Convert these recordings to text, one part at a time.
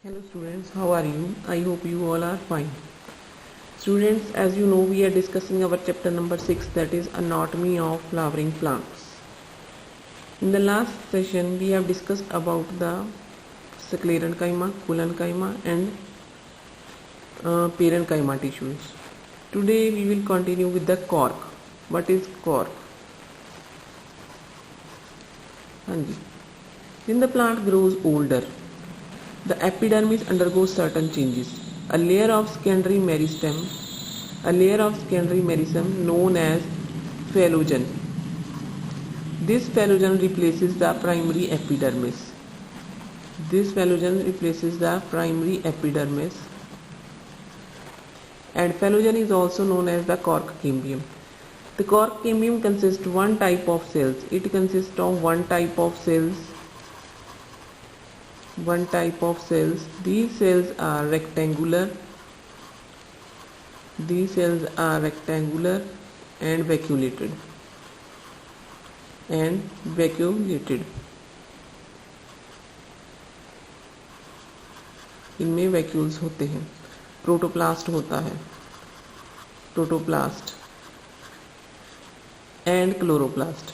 Hello students, how are you? I hope you all are fine. Students, as you know, we are discussing our chapter number 6, that is anatomy of flowering plants. In the last session, we have discussed about the sclerenchyma, collenchyma and parenchyma tissues. Today we will continue with the cork. What is cork? When the plant grows older, the epidermis undergoes certain changes. A layer of secondary meristem known as phylogen. This phylogen replaces the primary epidermis. And phylogen is also known as the cork cambium. The cork cambium consists of one type of cells. These cells are rectangular and vacuolated. इनमें vacuoles होते हैं. Protoplast होता है, protoplast and chloroplast.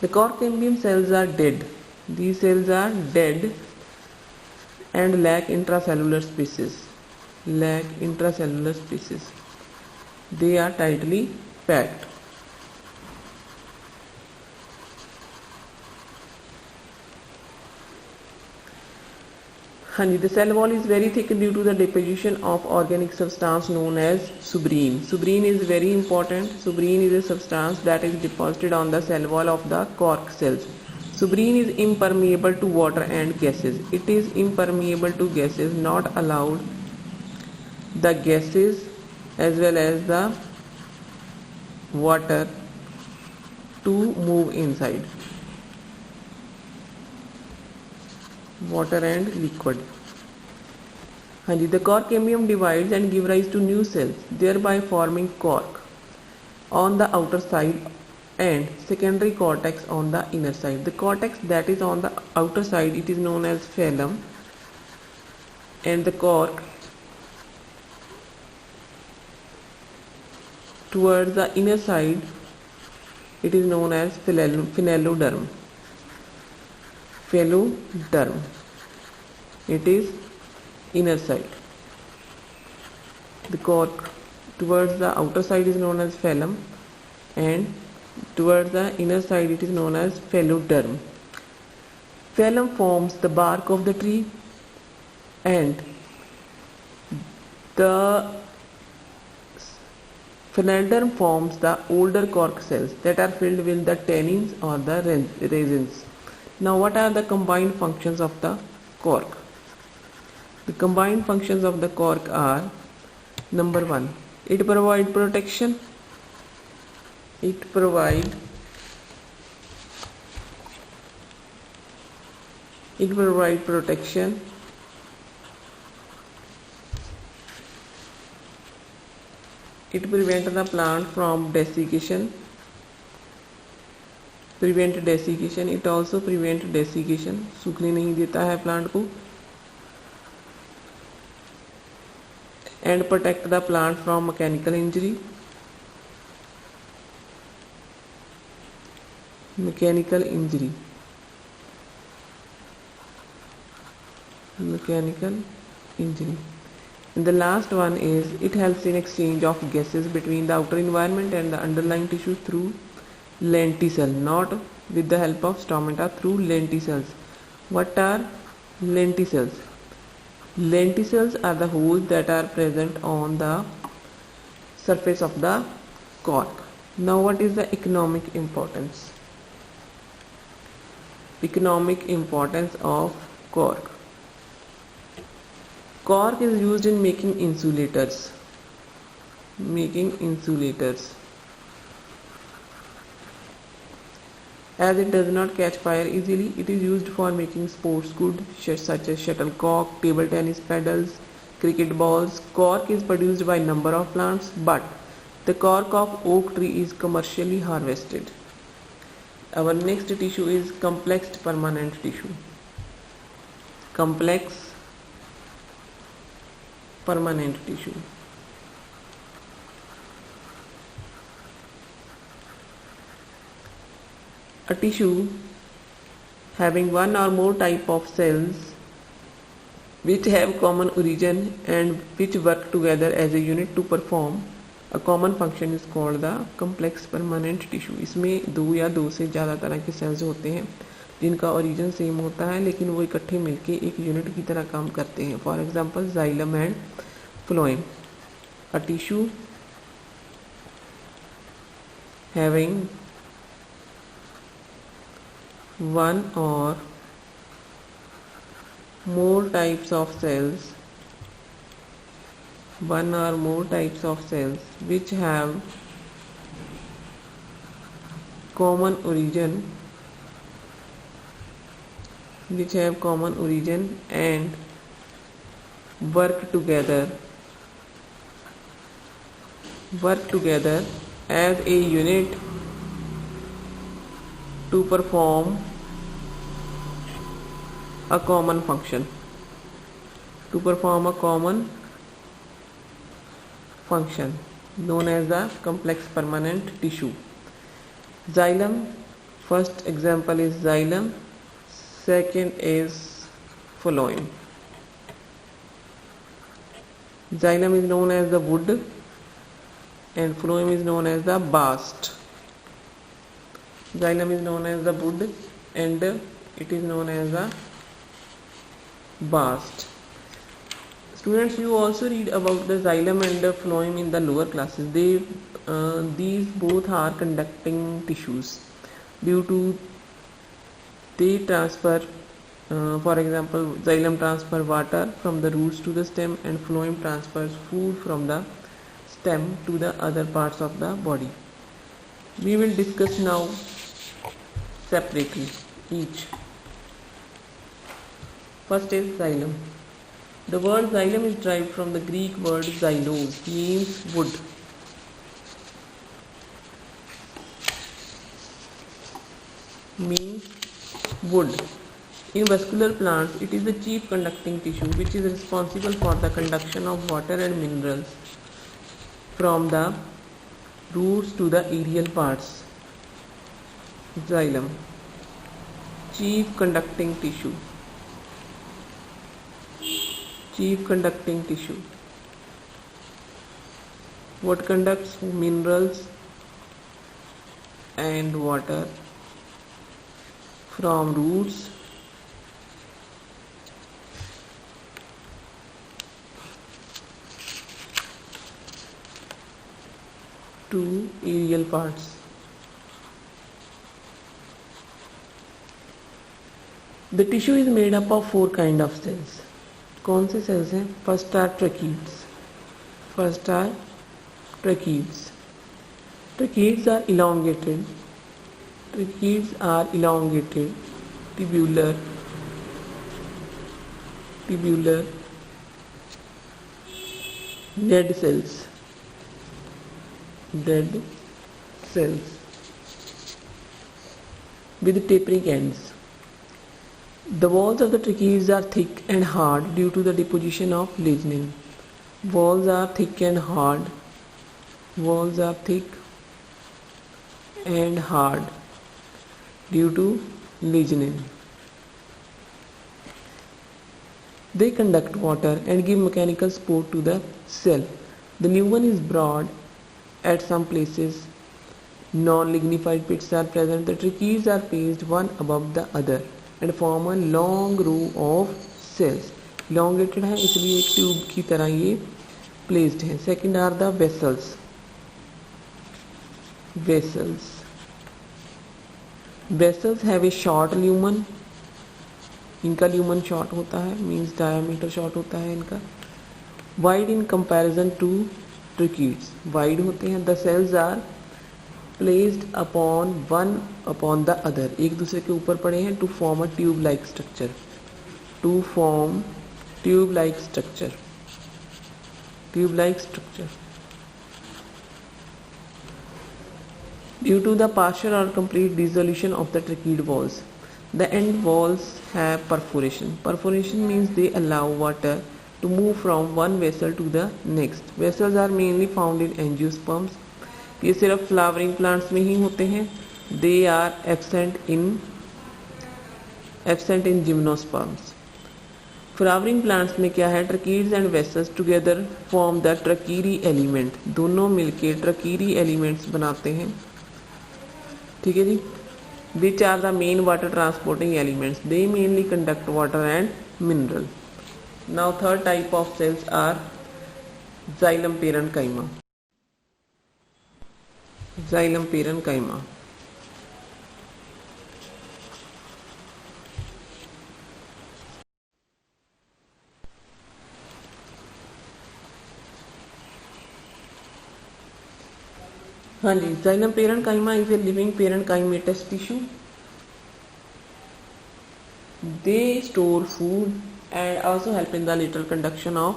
The cork cambium cells are dead. These cells are dead and lack intracellular spaces. They are tightly packed. The cell wall is very thick due to the deposition of organic substance known as suberin. Suberin is very important. Suberin is a substance that is deposited on the cell wall of the cork cells. Suberin is impermeable to water and gases. It is impermeable to gases, not allowed the gases as well as the water to move inside. Water and liquid. The cork cambium divides and gives rise to new cells, thereby forming cork on the outer side and secondary cortex on the inner side. The cortex that is on the outer side, it is known as phloem, and the cork towards the inner side, it is known as phyloderm. It is inner side. The cork towards the outer side is known as phloem, and towards the inner side it is known as phyloderm. Phloem forms the bark of the tree, and the phyloderm forms the older cork cells that are filled with the tannins or the resins. Now, what are the combined functions of the cork? The combined functions of the cork are: number 1, it provides protection. It provides protection. It prevents the plant from desiccation. It also prevents desiccation. सूखने नहीं देता है plant को. And protect the plant from mechanical injury. And the last one is it helps in exchange of gases between the outer environment and the underlying tissue through lenticel, not with the help of stomata, through lenticels. What are lenticels? Lenticels are the holes that are present on the surface of the cork. Now, what is the economic importance? Of cork. Cork is used in making insulators. As it does not catch fire easily, it is used for making sports goods such as shuttlecock, table tennis paddles, cricket balls. Cork is produced by number of plants, but the cork of oak tree is commercially harvested. Our next tissue is complex permanent tissue. Complex permanent tissue. A tissue having one or more type of cells which have common origin and which work together as a unit to perform a common function is called the complex permanent tissue. इसमें दो या दो से ज़्यादा तरह के sales होते हैं जिनका ओरिजिन सेम होता है लेकिन वो इकट्ठे मिलके एक यूनिट की तरह काम करते हैं. For example xylem and phloem. A tissue having one or more types of cells which have common origin and work together as a unit to perform a common function known as the complex permanent tissue. Xylem, first example is xylem, second is phloem. Xylem is known as the wood and phloem is known as the bast. Xylem is known as the wood and it is known as the bast. Students, you also read about the xylem and the phloem in the lower classes. These both are conducting tissues due to they transfer, for example, xylem transfer water from the roots to the stem and phloem transfers food from the stem to the other parts of the body. We will discuss now separately each. First is xylem. The word xylem is derived from the Greek word xylos, means wood. In vascular plants, it is the chief conducting tissue which is responsible for the conduction of water and minerals from the roots to the aerial parts. Xylem, chief conducting tissue. What conducts minerals and water from roots to aerial parts. The tissue is made up of four kind of cells. कौन से cells हैं? First are tracheids. Tracheids are elongated, tubular, dead cells with tapering ends. The walls of the tracheids are thick and hard due to the deposition of lignin. Walls are thick and hard due to lignin. They conduct water and give mechanical support to the cell. The lumen is broad at some places. Non-lignified pits are present. The tracheids are placed one above the other and form a long row of cells. Elongated है इसलिए एक tube की तरह ये placed है. Second are the vessels. Vessels have a short lumen. इनका lumen short होता है, means diameter short होता है इनका. Wide in comparison to tracheids. Wide होते हैं. The cells are placed upon one upon the other. एक दूसरे के ऊपर पड़े हैं to form a tube-like structure. Due to the partial or complete dissolution of the tracheid walls, the end walls have perforation. Perforation means they allow water to move from one vessel to the next. Vessels are mainly found in angiosperms. ये सिर्फ flowering plants में ही होते हैं. They are absent in gymnosperms. Flowering plants में क्या है, tracheids and vessels together form the tracheary element. दोनों मिलके ट्रकीरी एलिमेंट्स बनाते हैं. ठीक है जी. Which are the main water transporting elements. They mainly conduct water and mineral. Now third type of cells are xylem parenchyma. Xylem parenchyma. हाँ जी, xylem parenchyma is a living parenchymatous tissue. They store food and also help in the lateral conduction of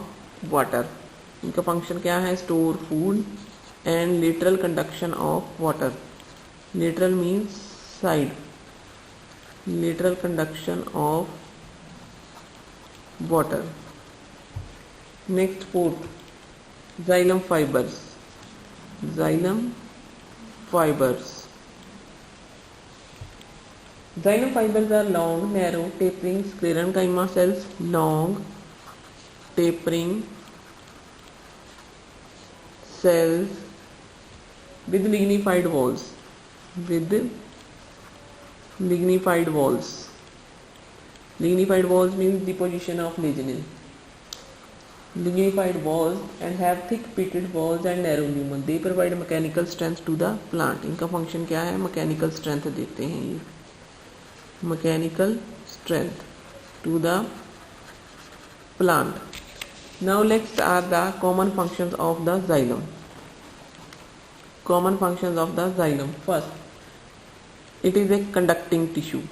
water. इनका function क्या है, store food and lateral conduction of water. Lateral means side. Lateral conduction of water. Next fourth, xylem fibres. Xylem fibers. Xylem fibers are long, narrow, tapering sclerenchyma cells. Long, tapering cells with lignified walls. With lignified walls. Lignified walls means deposition of lignin. Lignified walls and have thick pitted walls and narrow lumen. They provide mechanical strength to the plant. इनका function क्या है, mechanical strength देते हैं ये. Mechanical strength to the plant. Now let's are the common functions of the xylem. Common functions of the xylem. First, it is a conducting tissue.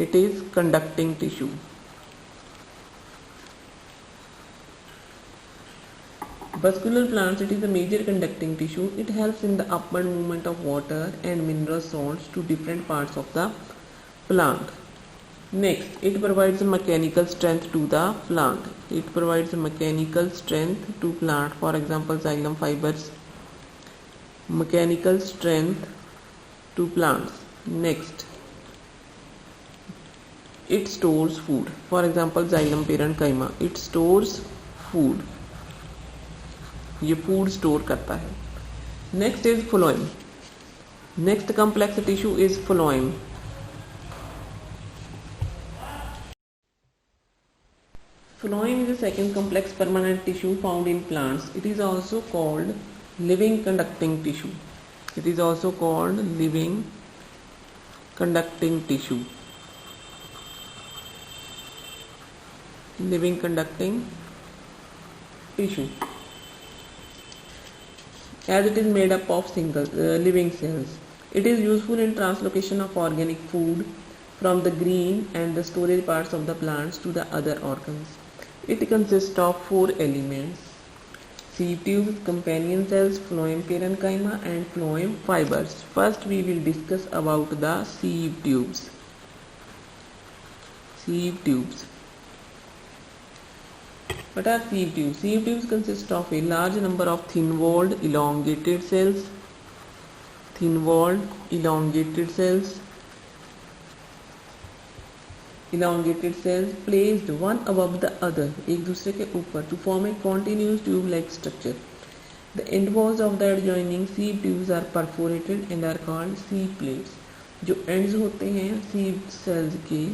It is conducting tissue. Vascular plants, it is a major conducting tissue. It helps in the upward movement of water and mineral salts to different parts of the plant. Next, it provides mechanical strength to the plant. It provides mechanical strength to plant. For example, xylem fibers. Mechanical strength to plants. Next, it stores food. For example, xylem parenchyma. It stores food. ये food store करता है. Next is phloem. Next complex tissue is phloem. Phloem is the second complex permanent tissue found in plants. It is also called living conducting tissue. It is also called living conducting tissue. Living conducting tissue. As it is made up of single living cells. It is useful in translocation of organic food from the green and the storage parts of the plants to the other organs. It consists of 4 elements: sieve tubes, companion cells, phloem parenchyma and phloem fibers. First we will discuss about the sieve tubes. Sieve tubes. What are sieve tubes? Sieve tubes consist of a large number of thin-walled elongated cells. Thin-walled elongated cells. Elongated cells placed one above the other, एक दूसरे के ऊपर, to form a continuous tube-like structure. The end walls of the adjoining sieve tubes are perforated and are called sieve plates. जो ends होते हैं sieve cells के,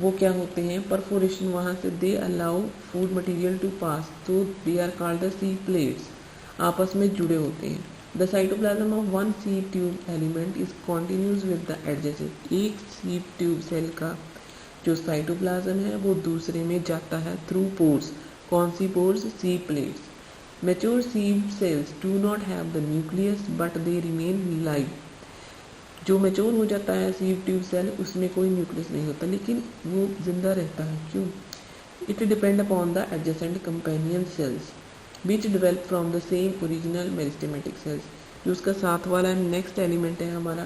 वो क्या होते हैं, परफोरेशन वहाँ से they allow food material to pass, तो they are called the sieve plates. आपस में जुड़े होते हैं. The cytoplasm of one sieve tube element is continuous with the adjacent. एक सीव ट्यूब सेल का जो साइटोप्लाज्म है वो दूसरे में जाता है थ्रू पोर्स. कौन सी pores? Sieve plates. Mature sieve cells do not have the nucleus but they remain live. जो मैच्योर हो जाता है सीव ट्यूब सेल, उसमें कोई न्यूक्लियस नहीं होता लेकिन वो जिंदा रहता है. क्यों? It depend upon the adjacent companion cells which develop from the same original meristematic cells. जो उसका साथ वाला नेक्स्ट एलिमेंट है हमारा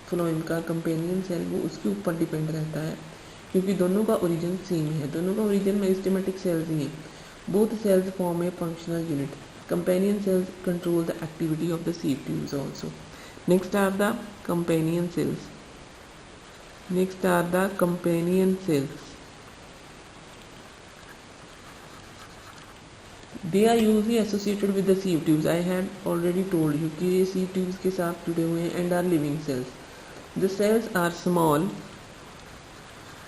फ्लोएम का कंपेनियन सेल, वो उसके ऊपर डिपेंड रहता है, क्योंकि दोनों का ओरिजिन सेम है, दोनों का ओरिजिन मेरिस्टेमेटिक सेल्स ही है. Both cells form a functional unit. Companion cells control the activity of the sieve tubes also. Next are the companion cells. Next are the companion cells. They are usually associated with the sieve tubes. I had already told you कि ये sieve tubes के साथ जुड़े हुए हैं and are living cells. The cells are small,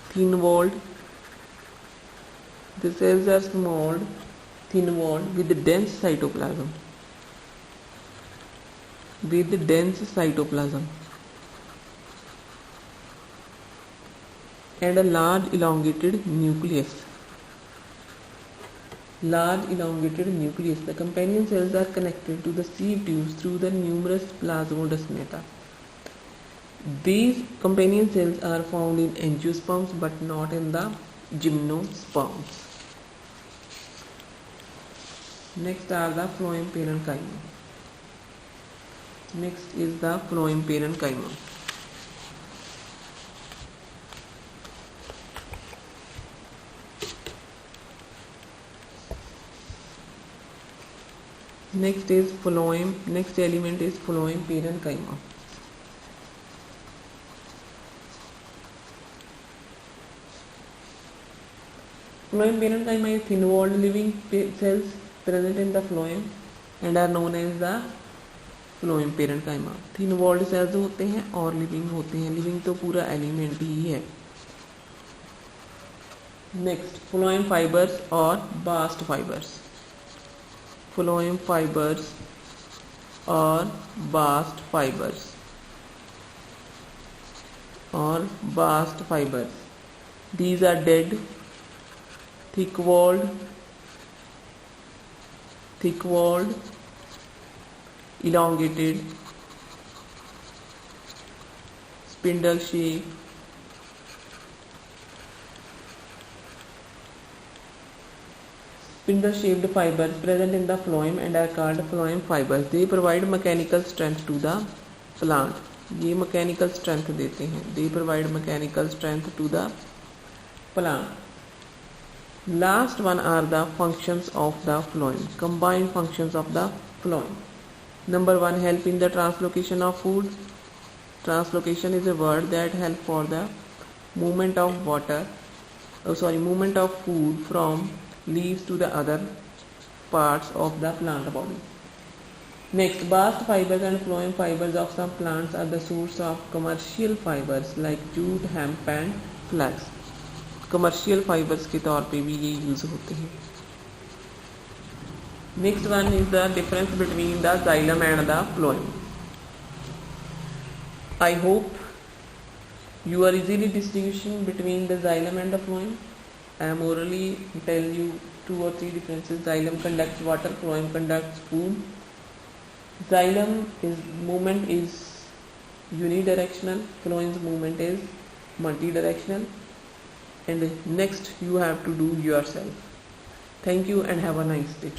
thin-walled. The cells are small, thin-walled with dense cytoplasm. With dense cytoplasm and a large elongated nucleus. Large elongated nucleus. The companion cells are connected to the sieve tubes through the numerous plasmodesmata. These companion cells are found in angiosperms but not in the gymnosperms. Next are the phloem parenchyma. Next is the phloem parenchyma. Next is phloem. Next element is phloem parenchyma. Phloem parenchyma is thin-walled living cells present in the phloem and are known as the phloem parenchyma. Thin-walled cells होते हैं और living होते हैं. Living तो पूरा element ही है. Next, phloem fibers और bast fibers. Phloem fibers or bast fibers or bast fibers. These are dead, thick-walled, elongated, spindle-shaped, fibers present in the phloem and are called phloem fibers. They provide mechanical strength to the plant. ये mechanical strength देते हैं. They provide mechanical strength to the plant. Last one are the functions of the phloem. Combined functions of the phloem. Number 1, help in the translocation of food. Translocation is a word that helps for the movement of movement of food from leaves to the other parts of the plant body. Next, bast fibers and phloem fibers of some plants are the source of commercial fibers like jute, hemp and flax. Commercial fibers के तौर पे भी ये use होते हैं. Next one is the difference between the xylem and the phloem. I hope you are easily distinguishing between the xylem and the phloem. I am orally tell you 2 or 3 differences. Xylem conducts water, phloem conducts food. Xylem movement is unidirectional, phloem's movement is multidirectional. And next you have to do yourself. Thank you and have a nice day.